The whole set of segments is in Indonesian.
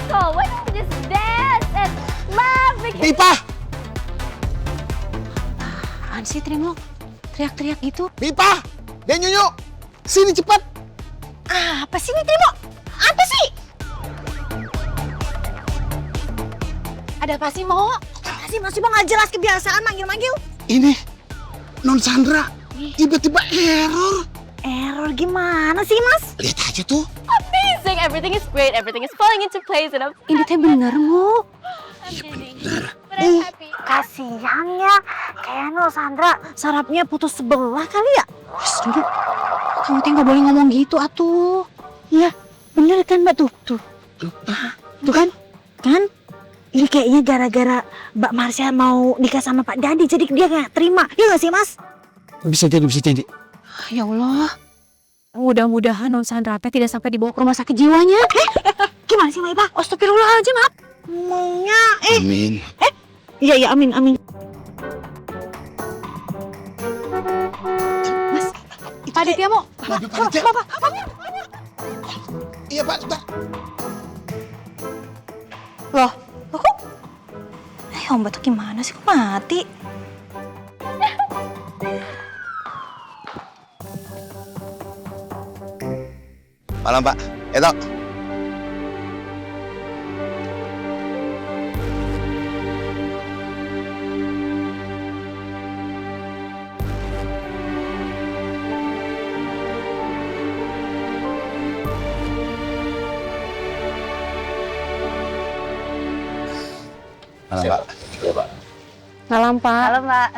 So why don't we just dance and laugh? Pipa! Apaan sih Trimo? Teriak-teriak gitu. Pipa! Dan Nyunyu! Sini cepat! Apa sih ini Trimo? Apa sih? Ada apa sih Mo? Apa sih masih Mo nggak jelas kebiasaan manggil-manggil? Ini Non Sandra tiba-tiba error. Error gimana sih Mas? Lihat aja tuh. Amazing, everything is great, everything is falling into place, and Ini teh bener Mo. I'm dizzy. Bener. But I'm happy. Kasihan ya. Kayaknya Sandra sarapnya putus sebelah kali ya? Duduk. Kamu teh nggak boleh ngomong gitu atuh. Iya, bener kan Mbak tuh. Tuh kan? Kan? Ini kayaknya gara-gara Mbak Marsha mau nikah sama Pak Dadi, jadi dia nggak terima. Ya nggak sih Mas? Bisa jadi, bisa jadi. Ya Allah. Mudah-mudahan Non Sandra teh tidak sampai dibawa ke rumah sakit jiwanya. Gimana sih Mbak Ipa? Astagfirullahaladzim, Mak. Ngomongnya, Amin. Iya, amin. Mas, Pak Aditya mau. Bapak. Iya Pak, sebentar. Loh, kok? Om Batu gimana sih? Kok mati? Malam Pak, Eto. Malam Pak. Iya Pak. Malam, Pak. Halo Mbak.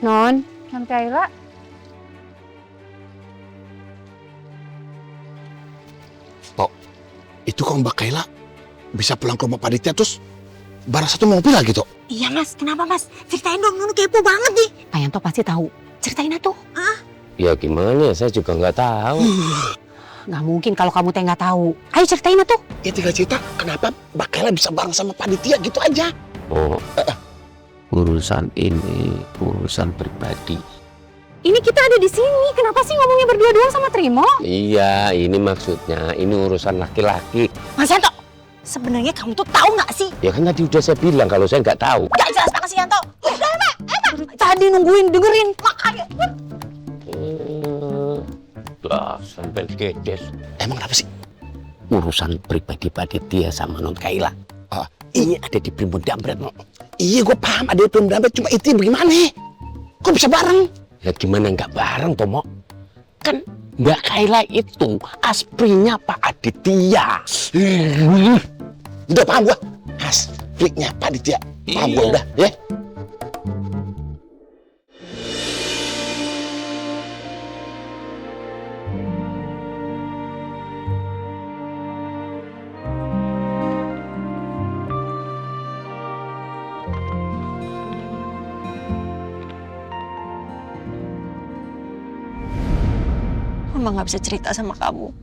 Non Kaila. Tok, itu kok Mbak Kaila bisa pulang ke rumah Pak Aditya terus bareng satu mobil lagi, Tok? Iya, Mas. Kenapa, Mas? Ceritain dong, Nunu kepo banget nih. Pak Yanto pasti tahu. Ceritain atuh. Ya gimana ya, saya juga nggak tahu. Nggak mungkin kalau kamu teh nggak tahu. Ayo ceritain atuh. Ya tinggal cerita kenapa Mbak Kaila bisa bareng sama Pak Aditya gitu aja. Oh, urusan ini urusan pribadi. Ini kita ada di sini. Kenapa sih ngomongnya berdua doang sama Trimo? Iya, ini maksudnya ini urusan laki-laki. Mas Yanto, sebenarnya kamu tuh tahu nggak sih? Ya kan tadi udah saya bilang kalau saya nggak tahu. Gak jelas banget sih Yanto. Udah, Mbak. Tadi nungguin, dengerin. Makanya. Lah, sampai kedes. Emang kenapa sih? Urusan pribadi Pak Aditya sama Non Kaila. Ini ada di Primbon Damret. Iya, gue paham ada itu dampet, cuma itu bagaimana? Kok bisa bareng? Ya gimana nggak bareng, Tomo? Kan Mbak Kaila itu asprinya Pak Aditya. Udah paham gue. Aslinya Pak Aditya. Paham gue udah, ya? Mama nggak bisa cerita sama kamu.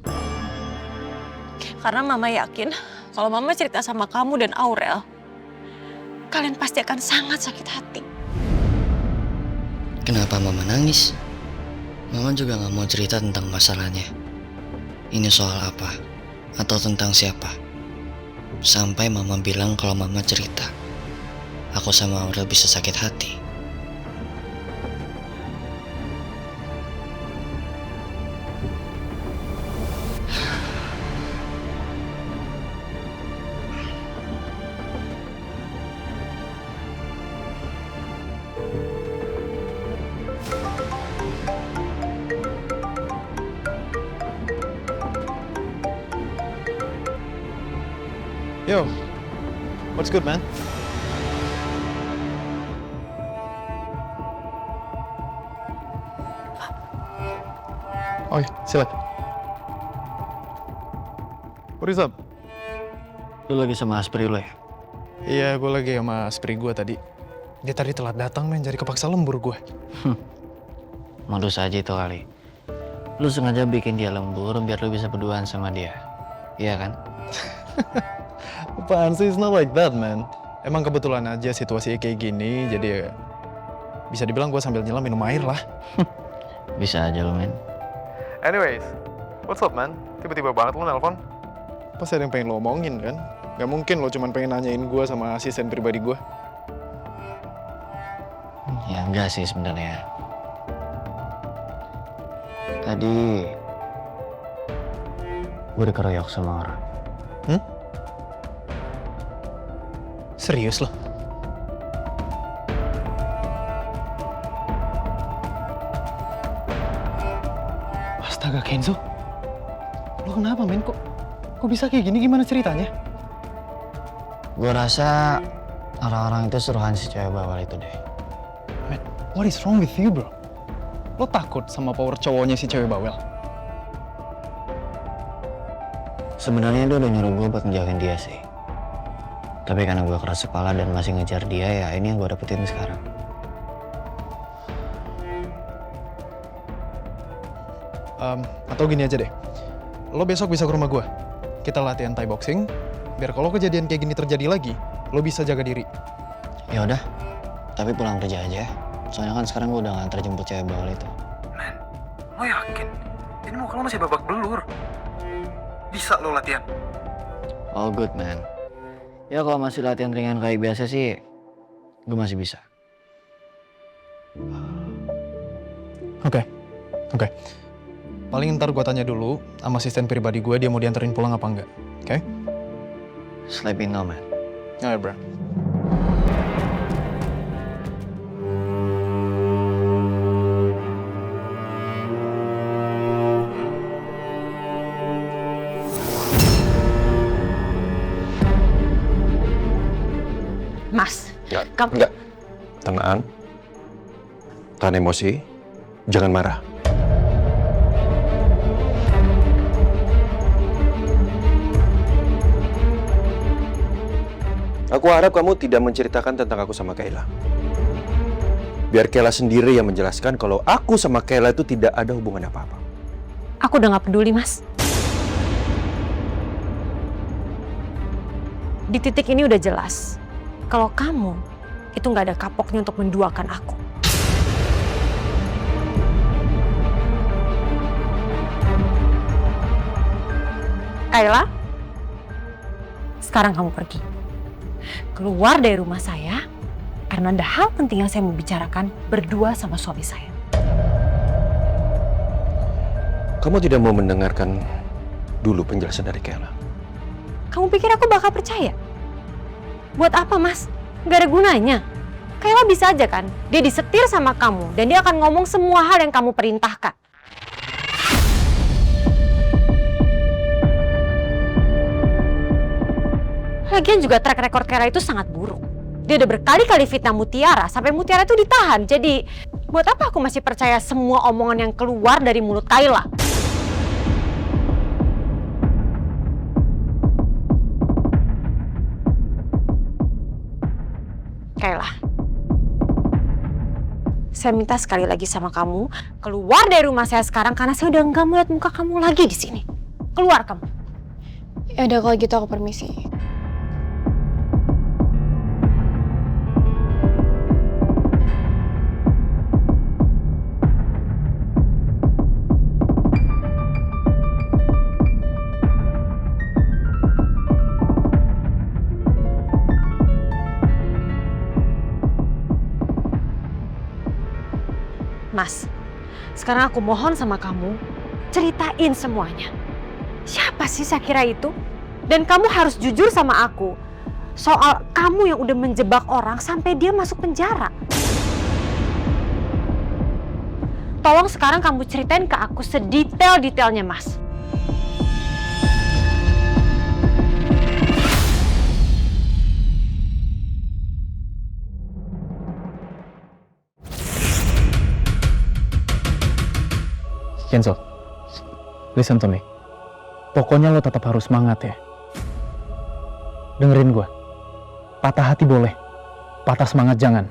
Karena Mama yakin kalau Mama cerita sama kamu dan Aurel, kalian pasti akan sangat sakit hati. Kenapa Mama nangis? Mama juga gak mau cerita tentang masalahnya. Ini soal apa? Atau tentang siapa? Sampai Mama bilang kalau Mama cerita, aku sama Aurel bisa sakit hati. Yo, what's good, man? Oh iya, silakan. What is up? Lu lagi sama Aspri lo ya? Iya, gue lagi sama Aspri gue tadi. Dia tadi telat datang, men, jadi kepaksa lembur gue. Modus aja itu kali. Lu sengaja bikin dia lembur biar lu bisa berduaan sama dia. Iya kan? Apaan sih, it's not like that, man. Emang kebetulan aja situasinya kayak gini, jadi ya bisa dibilang gue sambil nyelam minum air lah. Bisa aja lu, men. Anyways, what's up, man? Tiba-tiba banget lu nelpon. pasti ada yang pengen lo omongin kan? Gak mungkin lo cuma pengen nanyain gue sama asisten pribadi gue. Ya enggak sih sebenarnya. Tadi gue dikeroyok sama orang. Serius lo? Astaga Kenzo, lo kenapa men? Kok bisa kayak gini? Gimana ceritanya? Gue rasa orang-orang itu suruhan si cewek bawal itu deh. Man, what is wrong with you bro? Lo takut sama power cowoknya si cewek bawel? Sebenarnya dia udah nyuruh gue buat ngejauhin dia sih. Tapi karena gue keras kepala dan masih ngejar dia, ya ini yang gue dapetin sekarang. Atau gini aja deh, lo besok bisa ke rumah gue. Kita latihan Thai boxing, biar kalau kejadian kayak gini terjadi lagi, lo bisa jaga diri. Ya udah, tapi pulang kerja aja ya. Soalnya kan sekarang gue udah nganter jemput cewek bawal itu. Man, lo yakin? Ini muka lo masih babak belur. Bisa lo latihan? All good man. Ya kalau masih latihan ringan kayak biasa sih, gue masih bisa. Oke. Paling ntar gue tanya dulu sama asisten pribadi gue, dia mau dianterin pulang apa enggak. Oke? Just let me know man. Alright bro. Mas, Enggak. Tenang. Tahan emosi. Jangan marah. Aku harap kamu tidak menceritakan tentang aku sama Kayla. Biar Kayla sendiri yang menjelaskan kalau aku sama Kayla itu tidak ada hubungan apa-apa. aku udah gak peduli, Mas. Di titik ini udah jelas kalau kamu itu gak ada kapoknya untuk menduakan aku. Kayla, sekarang kamu pergi. Keluar dari rumah saya, karena ada hal penting yang saya mau bicarakan berdua sama suami saya. Kamu tidak mau mendengarkan dulu penjelasan dari Kayla? Kamu pikir aku bakal percaya? Buat apa, Mas? Gak ada gunanya. Kayla bisa aja kan, dia disetir sama kamu dan dia akan ngomong semua hal yang kamu perintahkan. Lagian juga track record Kayla itu sangat buruk. Dia udah berkali-kali fitnah Mutiara, sampai Mutiara itu ditahan. Jadi, buat apa aku masih percaya semua omongan yang keluar dari mulut Kayla? Kayla, saya minta sekali lagi sama kamu, keluar dari rumah saya sekarang karena saya udah nggak melihat muka kamu lagi di sini. Keluar kamu. Ya udah kalau gitu aku permisi. Mas, sekarang aku mohon sama kamu, ceritain semuanya. Siapa sih Shakira itu? Dan kamu harus jujur sama aku soal kamu yang udah menjebak orang sampai dia masuk penjara. Tolong sekarang kamu ceritain ke aku sedetail-detailnya, Mas. Kenzo, listen to me. Pokoknya lo tetap harus semangat ya. Dengerin gue. Patah hati boleh, patah semangat jangan.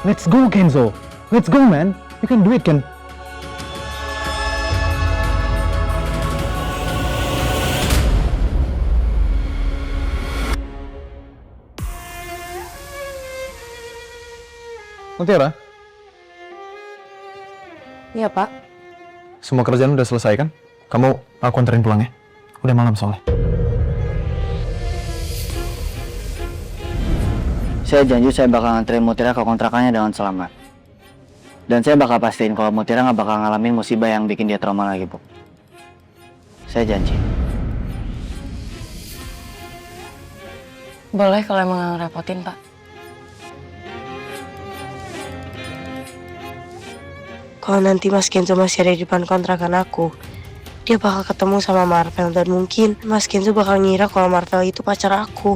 Let's go, Kenzo. Let's go, man. You can do it, Ken. Mutiara, Iya, Pak. semua kerjaan udah selesai kan? Kamu aku anterin pulang ya. Udah malam soalnya. Saya janji saya bakal nganterin Mutiara ke kontrakannya dengan selamat. Dan saya bakal pastiin kalau Mutiara nggak bakal ngalamin musibah yang bikin dia trauma lagi, Bu. Saya janji. Boleh kalau emang nggak ngerepotin, Pak. Kalau nanti Mas Kenzo masih ada di depan kontrakan aku, dia bakal ketemu sama Marvel dan mungkin Mas Kenzo bakal ngira kalau Marvel itu pacar aku.